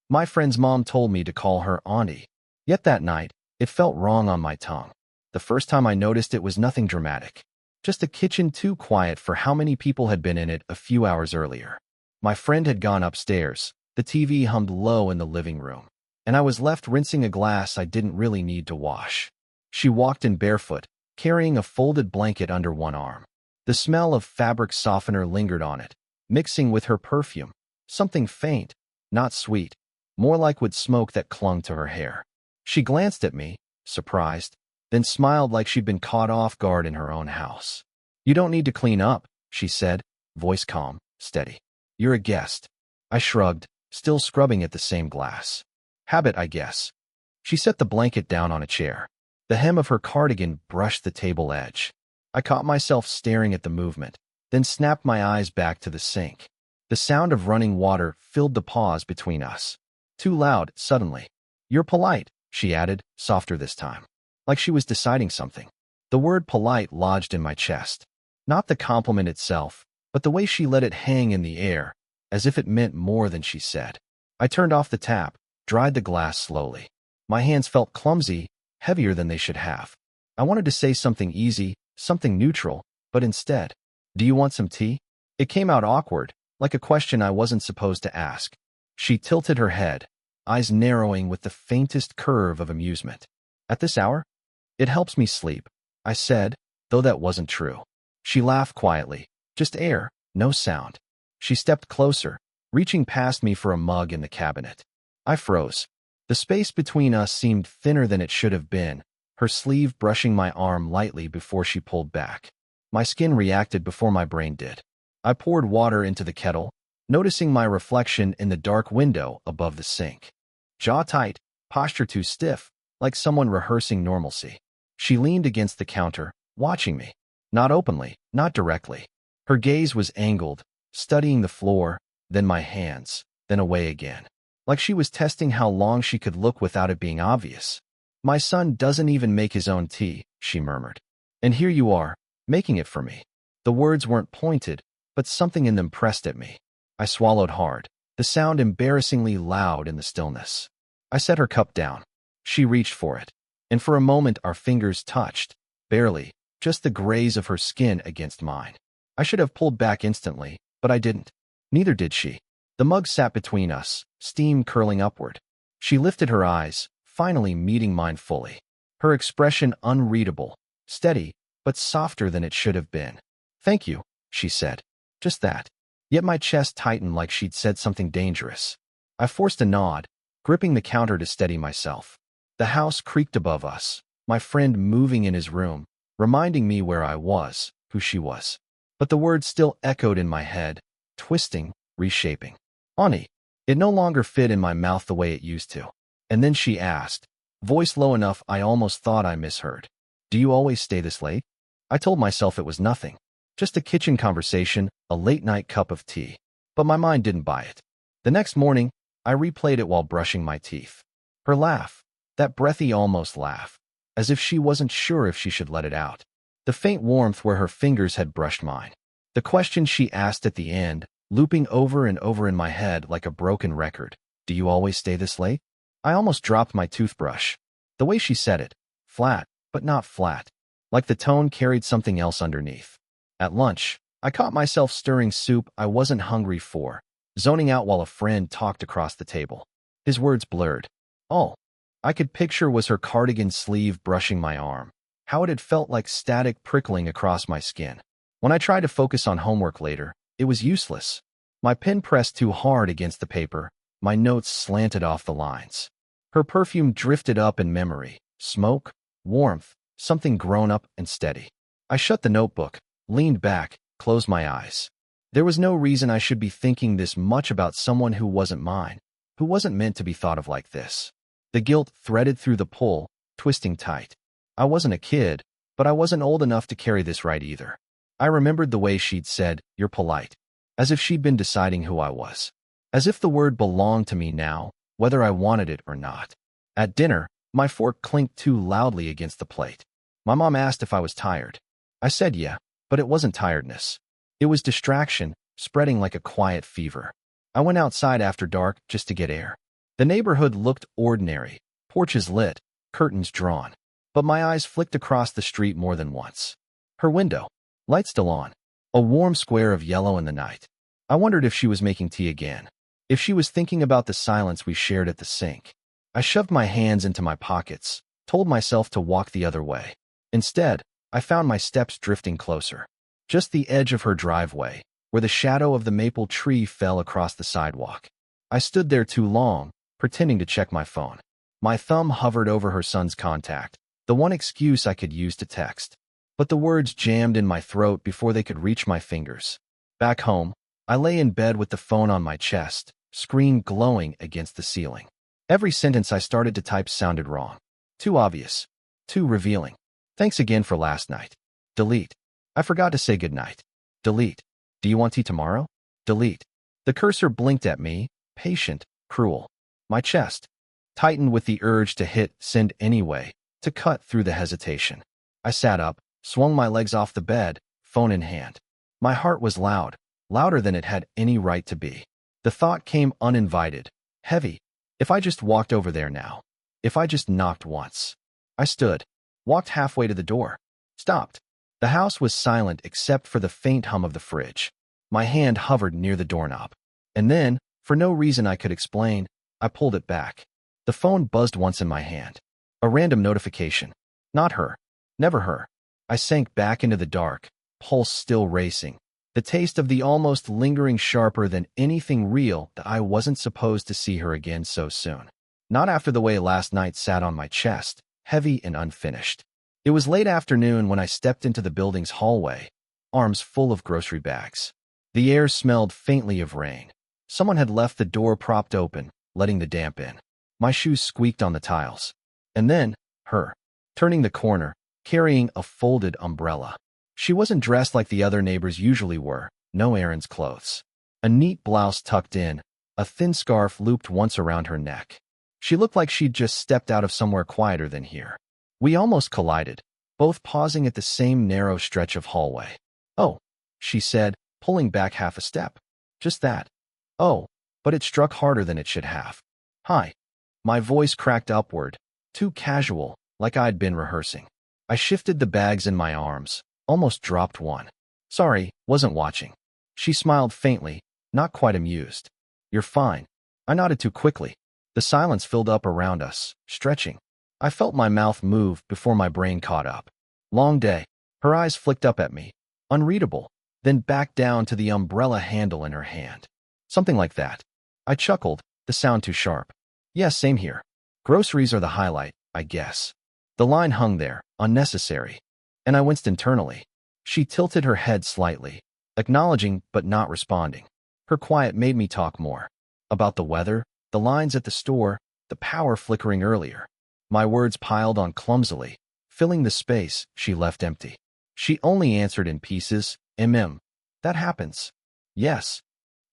My friend's mom told me to call her Aunty. Yet that night, it felt wrong on my tongue. The first time I noticed it was nothing dramatic. Just a kitchen too quiet for how many people had been in it a few hours earlier. My friend had gone upstairs. The TV hummed low in the living room, and I was left rinsing a glass I didn't really need to wash. She walked in barefoot, carrying a folded blanket under one arm. The smell of fabric softener lingered on it, mixing with her perfume, something faint, not sweet, more like wood smoke that clung to her hair. She glanced at me, surprised, then smiled like she'd been caught off guard in her own house. "You don't need to clean up," she said, voice calm, steady. "You're a guest." I shrugged, still scrubbing at the same glass. "Habit, I guess." She set the blanket down on a chair. The hem of her cardigan brushed the table edge. I caught myself staring at the movement, then snapped my eyes back to the sink. The sound of running water filled the pause between us. Too loud, suddenly. "You're polite," she added, softer this time, like she was deciding something. The word polite lodged in my chest. Not the compliment itself, but the way she let it hang in the air, as if it meant more than she said. I turned off the tap, dried the glass slowly. My hands felt clumsy, heavier than they should have. I wanted to say something easy, something neutral, but instead, "Do you want some tea?" It came out awkward, like a question I wasn't supposed to ask. She tilted her head, eyes narrowing with the faintest curve of amusement. "At this hour? It helps me sleep," I said, though that wasn't true. She laughed quietly. "Just air, no sound." She stepped closer, reaching past me for a mug in the cabinet. I froze. The space between us seemed thinner than it should have been, her sleeve brushing my arm lightly before she pulled back. My skin reacted before my brain did. I poured water into the kettle, noticing my reflection in the dark window above the sink. Jaw tight, posture too stiff, like someone rehearsing normalcy. She leaned against the counter, watching me. Not openly, not directly. Her gaze was angled, studying the floor, then my hands, then away again. Like she was testing how long she could look without it being obvious. "My son doesn't even make his own tea," she murmured. "And here you are, making it for me." The words weren't pointed, but something in them pressed at me. I swallowed hard, the sound embarrassingly loud in the stillness. I set her cup down. She reached for it, and for a moment our fingers touched, barely, just the graze of her skin against mine. I should have pulled back instantly, but I didn't. Neither did she. The mug sat between us, steam curling upward. She lifted her eyes, finally meeting mine fully. Her expression unreadable, steady, but softer than it should have been. "Thank you," she said. Just that. Yet my chest tightened like she'd said something dangerous. I forced a nod, gripping the counter to steady myself. The house creaked above us, my friend moving in his room, reminding me where I was, who she was. But the words still echoed in my head, twisting, reshaping. "Aunty." It no longer fit in my mouth the way it used to. And then she asked, voice low enough I almost thought I misheard, "Do you always stay this late?" I told myself it was nothing. Just a kitchen conversation, a late-night cup of tea. But my mind didn't buy it. The next morning, I replayed it while brushing my teeth. Her laugh, that breathy almost laugh, as if she wasn't sure if she should let it out. The faint warmth where her fingers had brushed mine. The question she asked at the end, looping over and over in my head like a broken record. "Do you always stay this late?" I almost dropped my toothbrush. The way she said it, flat, but not flat, like the tone carried something else underneath. At lunch, I caught myself stirring soup I wasn't hungry for, zoning out while a friend talked across the table. His words blurred. All I could picture was her cardigan sleeve brushing my arm, how it had felt like static prickling across my skin. When I tried to focus on homework later, it was useless. My pen pressed too hard against the paper, my notes slanted off the lines. Her perfume drifted up in memory, smoke, warmth, something grown up and steady. I shut the notebook, leaned back, closed my eyes. There was no reason I should be thinking this much about someone who wasn't mine, who wasn't meant to be thought of like this. The guilt threaded through the pull, twisting tight. I wasn't a kid, but I wasn't old enough to carry this right either. I remembered the way she'd said, "You're polite," as if she'd been deciding who I was. As if the word belonged to me now, whether I wanted it or not. At dinner, my fork clinked too loudly against the plate. My mom asked if I was tired. I said yeah, but it wasn't tiredness. It was distraction, spreading like a quiet fever. I went outside after dark just to get air. The neighborhood looked ordinary, porches lit, curtains drawn. But my eyes flicked across the street more than once. Her window, light still on, a warm square of yellow in the night. I wondered if she was making tea again, if she was thinking about the silence we shared at the sink. I shoved my hands into my pockets, told myself to walk the other way. Instead, I found my steps drifting closer. Just the edge of her driveway, where the shadow of the maple tree fell across the sidewalk. I stood there too long, pretending to check my phone. My thumb hovered over her son's contact, the one excuse I could use to text. But the words jammed in my throat before they could reach my fingers. Back home, I lay in bed with the phone on my chest, screen glowing against the ceiling. Every sentence I started to type sounded wrong. Too obvious. Too revealing. Thanks again for last night. Delete. I forgot to say goodnight. Delete. Do you want tea tomorrow? Delete. The cursor blinked at me, patient, cruel. My chest tightened with the urge to hit send anyway, to cut through the hesitation. I sat up, swung my legs off the bed, phone in hand. My heart was loud, louder than it had any right to be. The thought came uninvited, heavy. If I just walked over there now. If I just knocked once. I stood, walked halfway to the door, stopped. The house was silent except for the faint hum of the fridge. My hand hovered near the doorknob. And then, for no reason I could explain, I pulled it back. The phone buzzed once in my hand. A random notification. Not her. Never her. I sank back into the dark, pulse still racing. The taste of the almost lingering sharper than anything real that I wasn't supposed to see her again so soon. Not after the way last night sat on my chest, heavy and unfinished. It was late afternoon when I stepped into the building's hallway, arms full of grocery bags. The air smelled faintly of rain. Someone had left the door propped open, letting the damp in. My shoes squeaked on the tiles. And then, her, turning the corner, carrying a folded umbrella. She wasn't dressed like the other neighbors usually were, no errands clothes. A neat blouse tucked in, a thin scarf looped once around her neck. She looked like she'd just stepped out of somewhere quieter than here. We almost collided, both pausing at the same narrow stretch of hallway. "Oh," she said, pulling back half a step. Just that. Oh, but it struck harder than it should have. "Hi." My voice cracked upward, too casual, like I'd been rehearsing. I shifted the bags in my arms, almost dropped one. "Sorry, wasn't watching." She smiled faintly, not quite amused. "You're fine." I nodded too quickly. The silence filled up around us, stretching. I felt my mouth move before my brain caught up. Long day. Her eyes flicked up at me, unreadable, then back down to the umbrella handle in her hand. Something like that. I chuckled, the sound too sharp. "Yes, same here. Groceries are the highlight, I guess." The line hung there, unnecessary. And I winced internally. She tilted her head slightly, acknowledging but not responding. Her quiet made me talk more. About the weather, the lines at the store, the power flickering earlier. My words piled on clumsily, filling the space she left empty. She only answered in pieces, That happens." "Yes."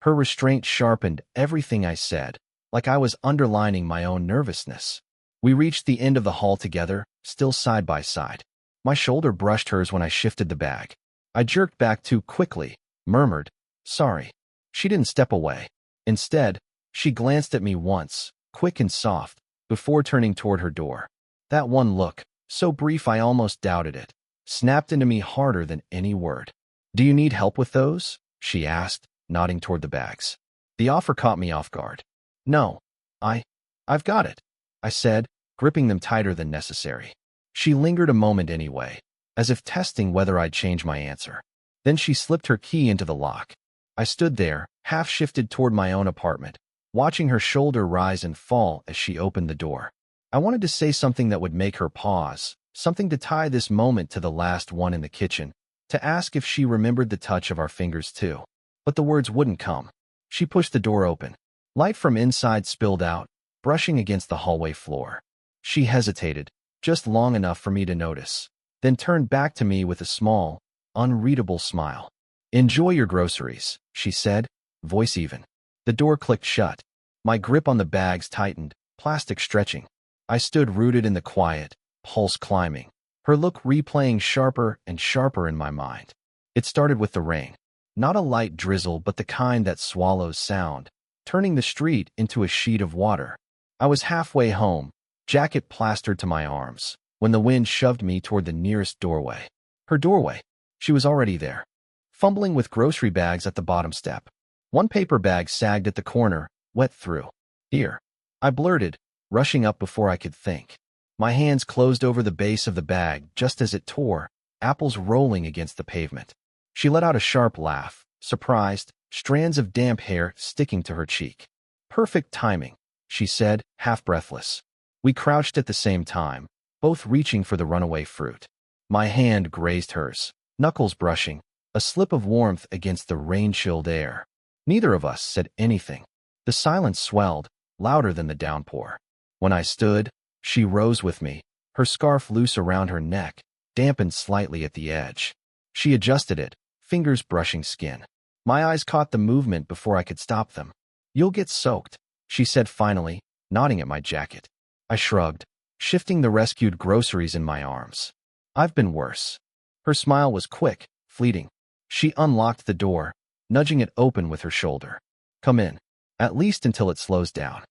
Her restraint sharpened everything I said, like I was underlining my own nervousness. We reached the end of the hall together, still side by side. My shoulder brushed hers when I shifted the bag. I jerked back too quickly, murmured, "Sorry." She didn't step away. Instead, she glanced at me once, quick and soft, before turning toward her door. That one look, so brief I almost doubted it, snapped into me harder than any word. "Do you need help with those?" she asked, nodding toward the bags. The offer caught me off guard. "No. I've got it," I said, gripping them tighter than necessary. She lingered a moment anyway, as if testing whether I'd change my answer. Then she slipped her key into the lock. I stood there, half shifted toward my own apartment, watching her shoulder rise and fall as she opened the door. I wanted to say something that would make her pause, something to tie this moment to the last one in the kitchen, to ask if she remembered the touch of our fingers too. But the words wouldn't come. She pushed the door open. Light from inside spilled out, brushing against the hallway floor. She hesitated, just long enough for me to notice, then turned back to me with a small, unreadable smile. "Enjoy your groceries," she said, voice even. The door clicked shut. My grip on the bags tightened, plastic stretching. I stood rooted in the quiet, pulse climbing, her look replaying sharper and sharper in my mind. It started with the rain. Not a light drizzle, but the kind that swallows sound, turning the street into a sheet of water. I was halfway home, jacket plastered to my arms, when the wind shoved me toward the nearest doorway. Her doorway. She was already there, fumbling with grocery bags at the bottom step. One paper bag sagged at the corner, wet through. Here, I blurted, rushing up before I could think. My hands closed over the base of the bag just as it tore, apples rolling against the pavement. She let out a sharp laugh, surprised, strands of damp hair sticking to her cheek. Perfect timing, she said, half breathless. We crouched at the same time, both reaching for the runaway fruit. My hand grazed hers, knuckles brushing, a slip of warmth against the rain-chilled air. Neither of us said anything. The silence swelled, louder than the downpour. When I stood, she rose with me, her scarf loose around her neck, dampened slightly at the edge. She adjusted it, fingers brushing skin. My eyes caught the movement before I could stop them. "You'll get soaked," she said finally, nodding at my jacket. I shrugged, shifting the rescued groceries in my arms. "I've been worse." Her smile was quick, fleeting. She unlocked the door, nudging it open with her shoulder. "Come in, at least until it slows down."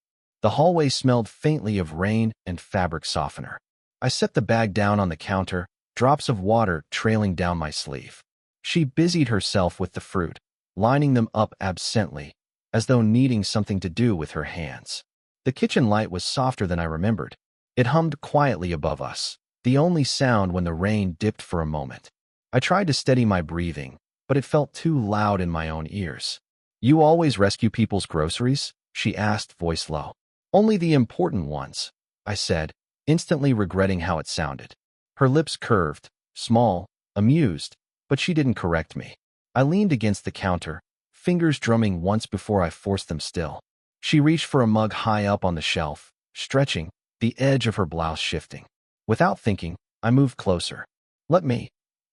The hallway smelled faintly of rain and fabric softener. I set the bag down on the counter, drops of water trailing down my sleeve. She busied herself with the fruit, lining them up absently, as though needing something to do with her hands. The kitchen light was softer than I remembered. It hummed quietly above us, the only sound when the rain dipped for a moment. I tried to steady my breathing, but it felt too loud in my own ears. "You always rescue people's groceries?" she asked, voice low. "Only the important ones," I said, instantly regretting how it sounded. Her lips curved, small, amused, but she didn't correct me. I leaned against the counter, fingers drumming once before I forced them still. She reached for a mug high up on the shelf, stretching, the edge of her blouse shifting. Without thinking, I moved closer. "Let me,"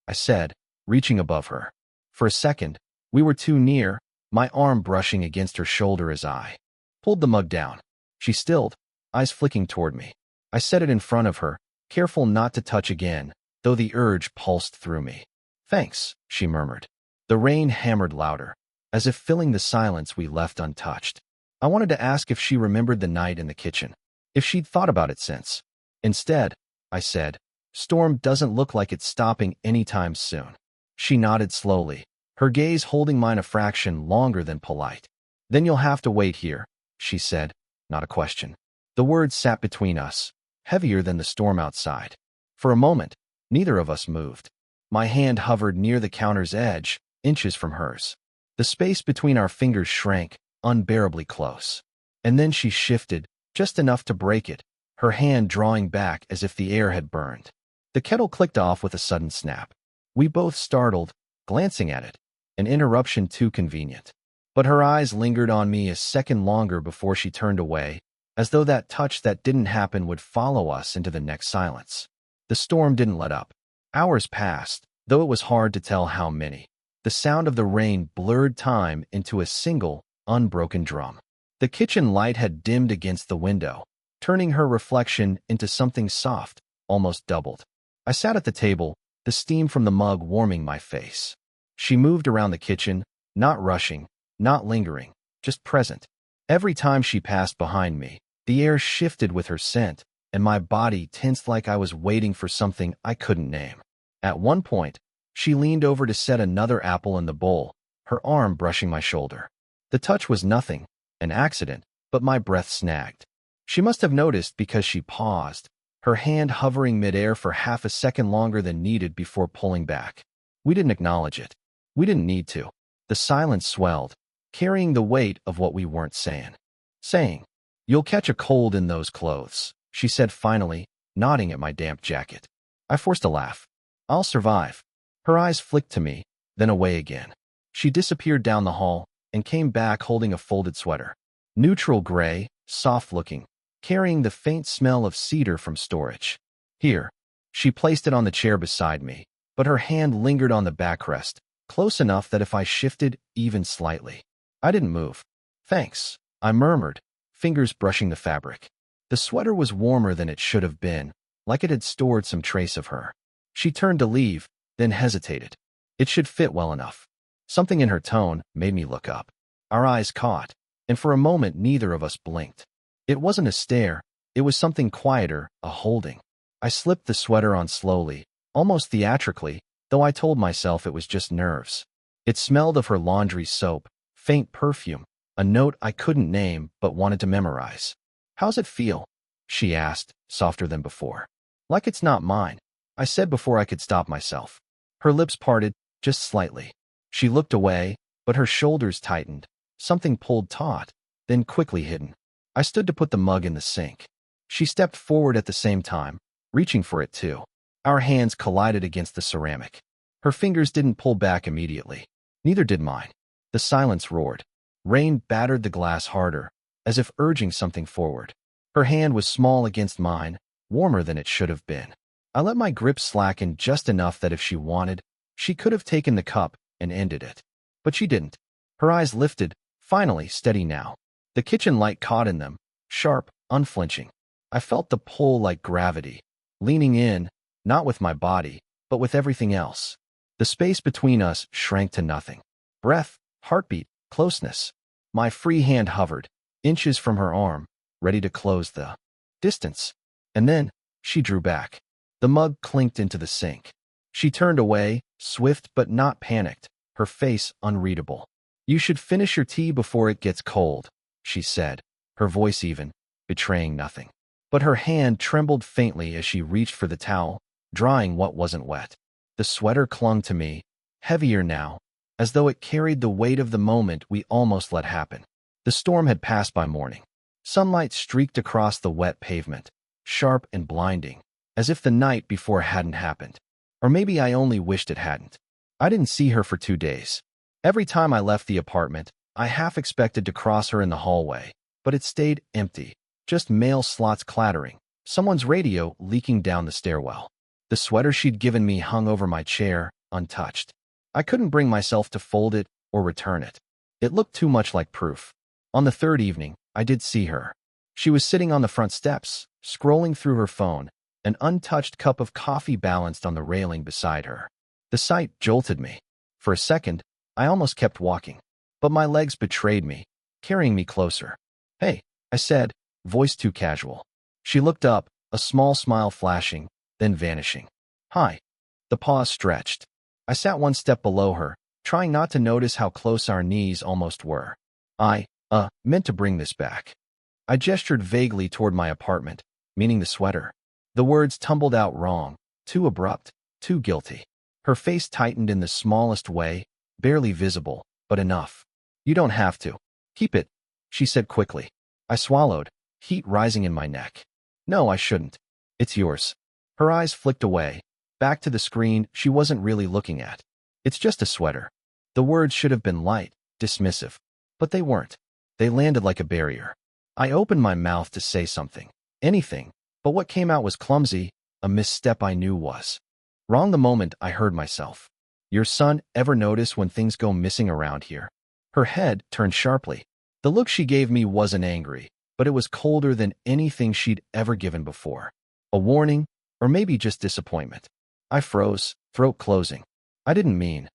I said, reaching above her. For a second, we were too near, my arm brushing against her shoulder as I pulled the mug down. She stilled, eyes flicking toward me. I set it in front of her, careful not to touch again, though the urge pulsed through me. "Thanks," she murmured. The rain hammered louder, as if filling the silence we left untouched. I wanted to ask if she remembered the night in the kitchen, if she'd thought about it since. Instead, I said, "Storm doesn't look like it's stopping anytime soon." She nodded slowly, her gaze holding mine a fraction longer than polite. "Then you'll have to wait here," she said, not a question. The words sat between us, heavier than the storm outside. For a moment, neither of us moved. My hand hovered near the counter's edge, inches from hers. The space between our fingers shrank, unbearably close. And then she shifted, just enough to break it, her hand drawing back as if the air had burned. The kettle clicked off with a sudden snap. We both startled, glancing at it, an interruption too convenient. But her eyes lingered on me a second longer before she turned away, as though that touch that didn't happen would follow us into the next silence. The storm didn't let up. Hours passed, though it was hard to tell how many. The sound of the rain blurred time into a single, unbroken drum. The kitchen light had dimmed against the window, turning her reflection into something soft, almost doubled. I sat at the table, the steam from the mug warming my face. She moved around the kitchen, not rushing, not lingering, just present. Every time she passed behind me, the air shifted with her scent, and my body tensed like I was waiting for something I couldn't name. At one point, she leaned over to set another apple in the bowl, her arm brushing my shoulder. The touch was nothing, an accident, but my breath snagged. She must have noticed because she paused, her hand hovering midair for half a second longer than needed before pulling back. We didn't acknowledge it. We didn't need to. The silence swelled, carrying the weight of what we weren't saying. "You'll catch a cold in those clothes," she said finally, nodding at my damp jacket. I forced a laugh. "I'll survive." Her eyes flicked to me, then away again. She disappeared down the hall and came back holding a folded sweater. Neutral gray, soft-looking, carrying the faint smell of cedar from storage. "Here." She placed it on the chair beside me, but her hand lingered on the backrest, close enough that if I shifted even slightly, I didn't move. "Thanks," I murmured, fingers brushing the fabric. The sweater was warmer than it should have been, like it had stored some trace of her. She turned to leave, then hesitated. It should fit well enough. Something in her tone made me look up. Our eyes caught, and for a moment neither of us blinked. It wasn't a stare. It was something quieter, a holding. I slipped the sweater on slowly, almost theatrically, though I told myself it was just nerves. It smelled of her laundry soap, faint perfume, a note I couldn't name but wanted to memorize. "How's it feel?" she asked, softer than before. "Like it's not mine," I said before I could stop myself. Her lips parted, just slightly. She looked away, but her shoulders tightened. Something pulled taut, then quickly hidden. I stood to put the mug in the sink. She stepped forward at the same time, reaching for it too. Our hands collided against the ceramic. Her fingers didn't pull back immediately. Neither did mine. The silence roared. Rain battered the glass harder, as if urging something forward. Her hand was small against mine, warmer than it should have been. I let my grip slacken just enough that if she wanted, she could have taken the cup and ended it. But she didn't. Her eyes lifted, finally steady now. The kitchen light caught in them, sharp, unflinching. I felt the pull like gravity, leaning in, not with my body, but with everything else. The space between us shrank to nothing. Breath, heartbeat, closeness. My free hand hovered, inches from her arm, ready to close the distance. And then, she drew back. The mug clinked into the sink. She turned away, swift but not panicked, her face unreadable. "You should finish your tea before it gets cold," she said, her voice even, betraying nothing. But her hand trembled faintly as she reached for the towel, drying what wasn't wet. The sweater clung to me, heavier now, as though it carried the weight of the moment we almost let happen. The storm had passed by morning. Sunlight streaked across the wet pavement, sharp and blinding, as if the night before hadn't happened. Or maybe I only wished it hadn't. I didn't see her for 2 days. Every time I left the apartment, I half expected to cross her in the hallway, but it stayed empty, just mail slots clattering, someone's radio leaking down the stairwell. The sweater she'd given me hung over my chair, untouched. I couldn't bring myself to fold it or return it. It looked too much like proof. On the third evening, I did see her. She was sitting on the front steps, scrolling through her phone, an untouched cup of coffee balanced on the railing beside her. The sight jolted me. For a second, I almost kept walking, but my legs betrayed me, carrying me closer. "Hey," I said, voice too casual. She looked up, a small smile flashing, then vanishing. "Hi." The pause stretched. I sat one step below her, trying not to notice how close our knees almost were. I meant to bring this back." I gestured vaguely toward my apartment, meaning the sweater. The words tumbled out wrong, too abrupt, too guilty. Her face tightened in the smallest way, barely visible, but enough. "You don't have to. Keep it," she said quickly. I swallowed, heat rising in my neck. "No, I shouldn't. It's yours." Her eyes flicked away, back to the screen she wasn't really looking at. "It's just a sweater." The words should have been light, dismissive, but they weren't. They landed like a barrier. I opened my mouth to say something, anything, but what came out was clumsy, a misstep I knew was wrong the moment I heard myself. "Your son ever notice when things go missing around here?" Her head turned sharply. The look she gave me wasn't angry, but it was colder than anything she'd ever given before. A warning, or maybe just disappointment. I froze, throat closing. "I didn't mean."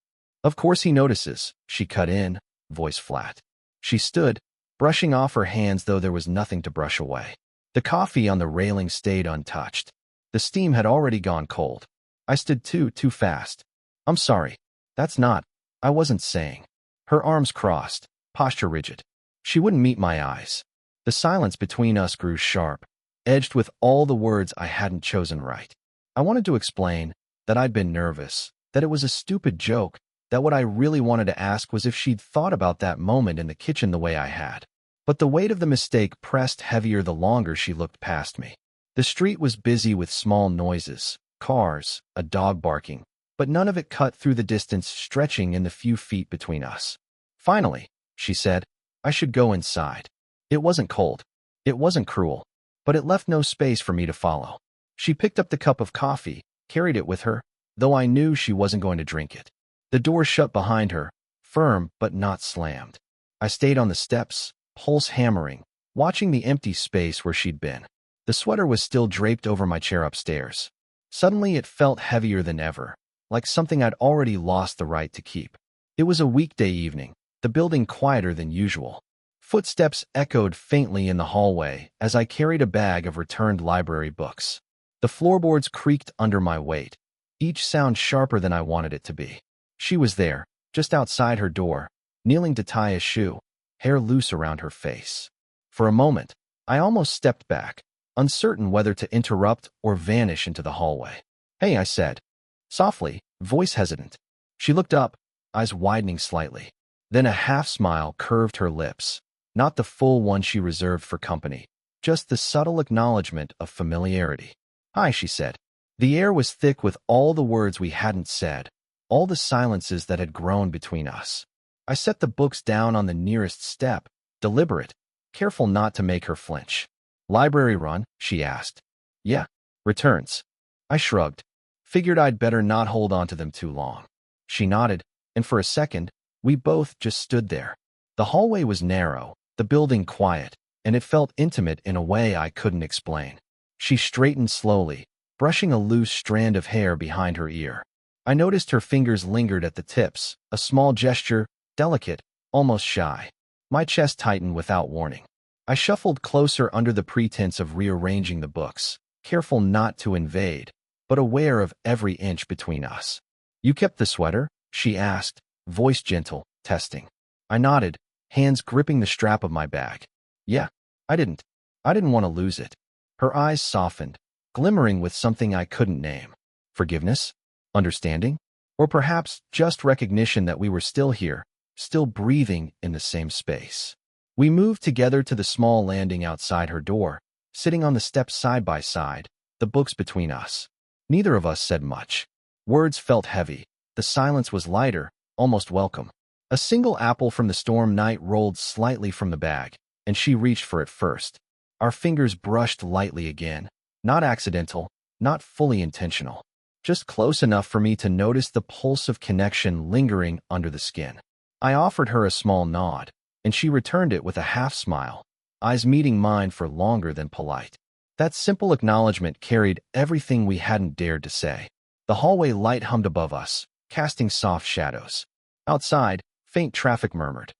"Of course he notices," she cut in, voice flat. She stood, brushing off her hands though there was nothing to brush away. The coffee on the railing stayed untouched. The steam had already gone cold. I stood too fast. "I'm sorry. That's not." I wasn't saying. Her arms crossed, posture rigid. She wouldn't meet my eyes. The silence between us grew sharp, edged with all the words I hadn't chosen right. I wanted to explain that I'd been nervous, that it was a stupid joke, that what I really wanted to ask was if she'd thought about that moment in the kitchen the way I had. But the weight of the mistake pressed heavier the longer she looked past me. The street was busy with small noises, cars, a dog barking, but none of it cut through the distance stretching in the few feet between us. "Finally," she said, "I should go inside." It wasn't cold. It wasn't cruel, but it left no space for me to follow. She picked up the cup of coffee, carried it with her, though I knew she wasn't going to drink it. The door shut behind her, firm but not slammed. I stayed on the steps, pulse hammering, watching the empty space where she'd been. The sweater was still draped over my chair upstairs. Suddenly it felt heavier than ever, like something I'd already lost the right to keep. It was a weekday evening, the building quieter than usual. Footsteps echoed faintly in the hallway as I carried a bag of returned library books. The floorboards creaked under my weight, each sound sharper than I wanted it to be. She was there, just outside her door, kneeling to tie a shoe, hair loose around her face. For a moment, I almost stepped back, uncertain whether to interrupt or vanish into the hallway. "Hey," I said, softly, voice hesitant. She looked up, eyes widening slightly. Then a half-smile curved her lips, not the full one she reserved for company, just the subtle acknowledgement of familiarity. "Hi," she said. The air was thick with all the words we hadn't said, all the silences that had grown between us. I set the books down on the nearest step, deliberate, careful not to make her flinch. "Library run?" she asked. "Yeah." "Returns." I shrugged. Figured I'd better not hold on to them too long. She nodded, and for a second, we both just stood there. The hallway was narrow, the building quiet, and it felt intimate in a way I couldn't explain. She straightened slowly, brushing a loose strand of hair behind her ear. I noticed her fingers lingered at the tips, a small gesture, delicate, almost shy. My chest tightened without warning. I shuffled closer under the pretense of rearranging the books, careful not to invade, but aware of every inch between us. "You kept the sweater?" she asked, voice gentle, testing. I nodded, hands gripping the strap of my bag. "Yeah, I didn't want to lose it." Her eyes softened, glimmering with something I couldn't name. Forgiveness? Understanding? Or perhaps just recognition that we were still here, still breathing in the same space. We moved together to the small landing outside her door, sitting on the steps side by side, the books between us. Neither of us said much. Words felt heavy. The silence was lighter, almost welcome. A single apple from the storm night rolled slightly from the bag, and she reached for it first. Our fingers brushed lightly again. Not accidental, not fully intentional. Just close enough for me to notice the pulse of connection lingering under the skin. I offered her a small nod, and she returned it with a half-smile, eyes meeting mine for longer than polite. That simple acknowledgement carried everything we hadn't dared to say. The hallway light hummed above us, casting soft shadows. Outside, faint traffic murmured.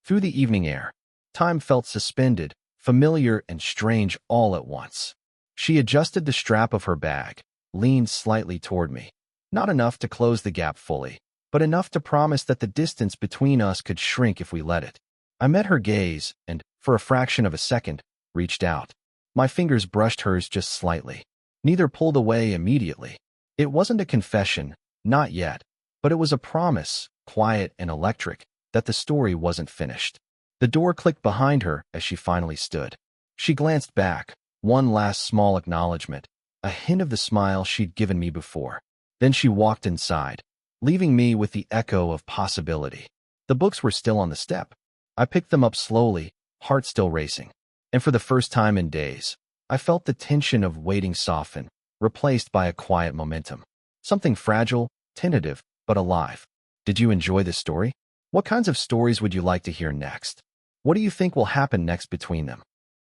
Through the evening air, time felt suspended, familiar and strange all at once. She adjusted the strap of her bag, leaned slightly toward me. Not enough to close the gap fully, but enough to promise that the distance between us could shrink if we let it. I met her gaze and, for a fraction of a second, reached out. My fingers brushed hers just slightly. Neither pulled away immediately. It wasn't a confession, not yet, but it was a promise, quiet and electric, that the story wasn't finished. The door clicked behind her as she finally stood. She glanced back, one last small acknowledgement, a hint of the smile she'd given me before. Then she walked inside, leaving me with the echo of possibility. The books were still on the step. I picked them up slowly, heart still racing. And for the first time in days, I felt the tension of waiting soften, replaced by a quiet momentum. Something fragile, tentative, but alive. Did you enjoy this story? What kinds of stories would you like to hear next? What do you think will happen next between them?